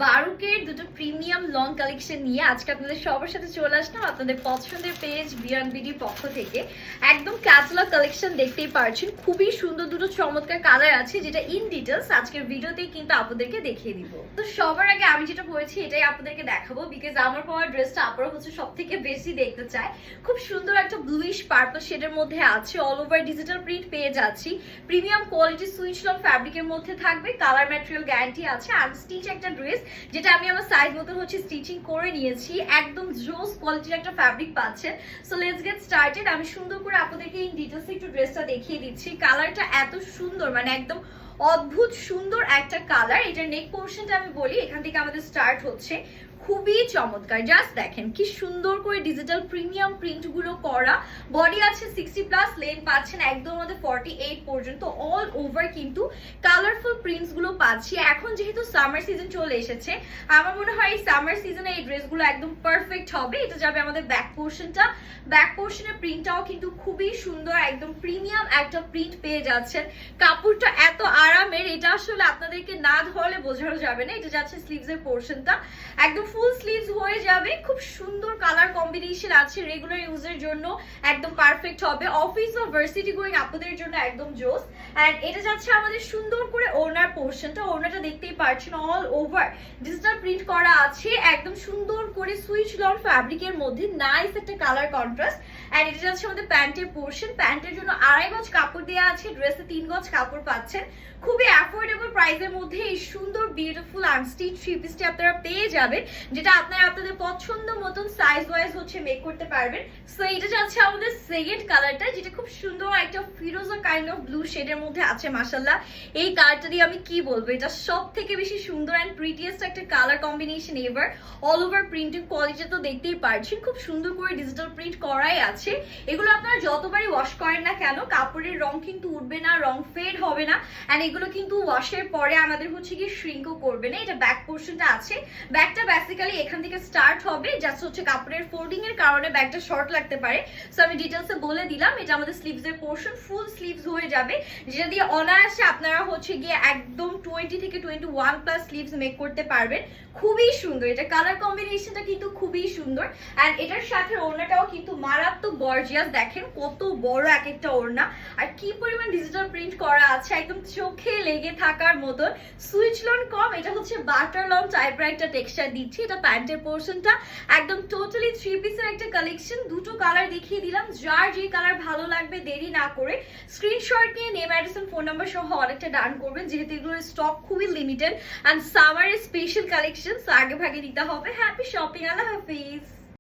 বারুকের দুটো premium long collection নিয়ে আজকে আপনাদের সবার সাথে চলে আসলাম আপনাদের পছন্দের পেজ বিয়ন্ড বিডির পক্ষ থেকে। একদম ক্যাটালগ কালেকশন দেখতেই পারছেন, খুবই সুন্দর দুটো চমৎকার কালার আছে, যেটা ইন ডিটেলস আজকের ভিডিওতেই কিন্তু আপনাদেরকে দেখিয়ে দিব। তো সবার আগে আমি যেটা পরেছি এটাই আপনাদেরকে দেখাবো, বিকজ আমার পরা ড্রেসটা আপনারা হচ্ছে সব থেকে বেশি দেখতে চায়। খুব সুন্দর একটা ব্লুইশ পার্পল শেডের মধ্যে আছে, অল ওভার ডিজিটাল প্রিন্ট পেয়ে যাচ্ছি। প্রিমিয়াম কোয়ালিটি সুইচ লং ফ্যাব্রিকের মধ্যে থাকবে, কালার ম্যাটেরিয়াল গ্যারান্টি আছে, আনস্টিচ একটা ড্রেস যেটা আমি আমার সাইজ মতো হচ্ছে স্টিচিং করে নিয়েছি। একদম জোস কোয়ালিটির একটা ফ্যাব্রিক পাচ্ছেন। So let's get started. আমি সুন্দর করে আপনাদেরকে এই ডিটেইলসে একটু ড্রেসটা দেখিয়ে দিচ্ছি। কালারটা এত সুন্দর, মানে একদম অদ্ভুত সুন্দর একটা কালার। এটার নেক পোর্শনটা আমি বলি, এখান থেকে আমাদের স্টার্ট হচ্ছে, খুবই চমৎকার। জাস্ট দেখেন কি সুন্দর করে ডিজিটাল প্রিমিয়াম প্রিন্ট গুলো করা। বডি আছে 60+, লেন্থ পাচ্ছেন একদম আমাদের 48 পর্যন্ত। অল ওভার কিন্তু কালারফুল প্রিন্টস গুলো পাচ্ছি। এখন যেহেতু সামার সিজন চলে এসেছে, আমার মনে হয় এই সামার সিজনে এই ড্রেসগুলো একদম পারফেক্ট হবে। এটা যাবে আমাদের ব্যাক পোর্শনটা। ব্যাক পোর্শনের প্রিন্টটাও কিন্তু খুবই সুন্দর, একদম প্রিমিয়াম একটা প্রিন্ট পেয়ে যাচ্ছেন। কাপড়টা এত আরামের, এটা আসলে আপনাদেরকে না ধরলে বোঝানো যাবে না। এটা যাচ্ছে স্লিভস এর পোর্শনটা, একদম ফুল স্লিভস হয়ে যাবে। খুব সুন্দর কালার কম্বিনেশন আছে, রেগুলার ইউজের জন্য একদম পারফেক্ট হবে। অফিস বা ভার্সিটি গোয়িং আপনাদের জন্য একদম জোস। এন্ড এটা যাচ্ছে আমাদের সুন্দর করে ওড়নার পোর্শনটা। ওড়নাটা দেখতেই পাচ্ছেন অল ওভার ডিজিটাল প্রিন্ট করা আছে, একদম সুন্দর করে সুইচ লং ফ্যাব্রিকের মধ্যে নাইস একটা কালার কন্ট্রাস্ট। এন্ড এটা যাচ্ছে আমাদের প্যান্টের পোর্শন। প্যান্টের জন্য 2.5 গজ কাপড় দেওয়া আছে, ড্রেসে 3 গজ কাপড় পাচ্ছেন। খুবই অ্যাফোর্ডেবল প্রাইসের মধ্যে এই সুন্দর বিউটিফুল আনস্টিচ থ্রি পিসটি আপনারা পেয়ে যাবেন, যেটা আপনারা আপনাদের পছন্দ মতন সাইজ ওয়াইজ হচ্ছে মেক করতে পারবেন। সো এটা যাচ্ছে আমাদের সেকেন্ড কালারটা, যেটা খুব সুন্দর একটা ফিরোজা কাইন্ড অফ ব্লু শেডের মধ্যে আছে। মাশাআল্লাহ, এই কালারটা দিয়ে আমি কি বলবো, এটা সব থেকে বেশি সুন্দর অ্যান্ড প্রিটিয়েস্ট একটা colour combination ever. All over printing quality তো দেখতেই পারছেন, খুব সুন্দর করে ডিজিটাল প্রিন্ট করাই আছে। এগুলো আপনারা যতবারই ওয়াশ করেন না কেন, কাপড়ের রং কিন্তু উঠবে না, রং ফেড হবে না। এন্ড এগুলো কিন্তু ওয়াশের পরে আমাদের হচ্ছে কি শ্রিঙ্কও করবে না। এটা ব্যাক পোর্শনটা আছে, ব্যাগটা বেসিক্যালি এখান থেকে স্টার্ট হবে। জাস্ট হচ্ছে কাপড়ের ফোল্ডিং এর কারণে ব্যাগটা শর্ট লাগতে পারে। সো আমি ডিটেলসে বলে দিলাম, এটা আমাদের স্লিভস এর পোর্শন, ফুল স্লিভস হয়ে যাবে, যেটা দিয়ে অনায়াসে আপনারা হচ্ছে গিয়ে একদম 20 থেকে 21+ স্লিভস মেক করতে পারবেন। খুবই সুন্দর, এটা কালার কম্বিনেশনটা কিন্তু খুবই সুন্দর। এন্ড এটার সাথে ওড়নাটাও কিন্তু মারাত্মক গর্জিয়াস। দেখেন কত বড় এক একটা ওড়না, আর কি পরিমাণ ডিজিটাল প্রিন্ট করা আছে, একদম চোখে লেগে থাকার মতন। সুইচ লন কম, এটা হচ্ছে বাটার লং টাইপের একটা টেক্সচার দিচ্ছি। এটা প্যান্টের পোর্শনটা একদম টোটালি থ্রি পিসের একটা কালেকশন। দুটো কালার দেখিয়ে দিলাম, যার যে কালার ভালো লাগবে দেরি না করে স্ক্রিনশট নিয়ে নেম, অ্যাড্রেস, ফোন নাম্বার সহ অনেকটা ডান করবেন, যেহেতু এগুলোর স্টক খুবই লিমিটেড অ্যান্ড সামারের স্পেশাল কালেকশন। সো আগে ভাগে দিতে হবে। হ্যাপি শপিং, আল্লাহ হাফিজ।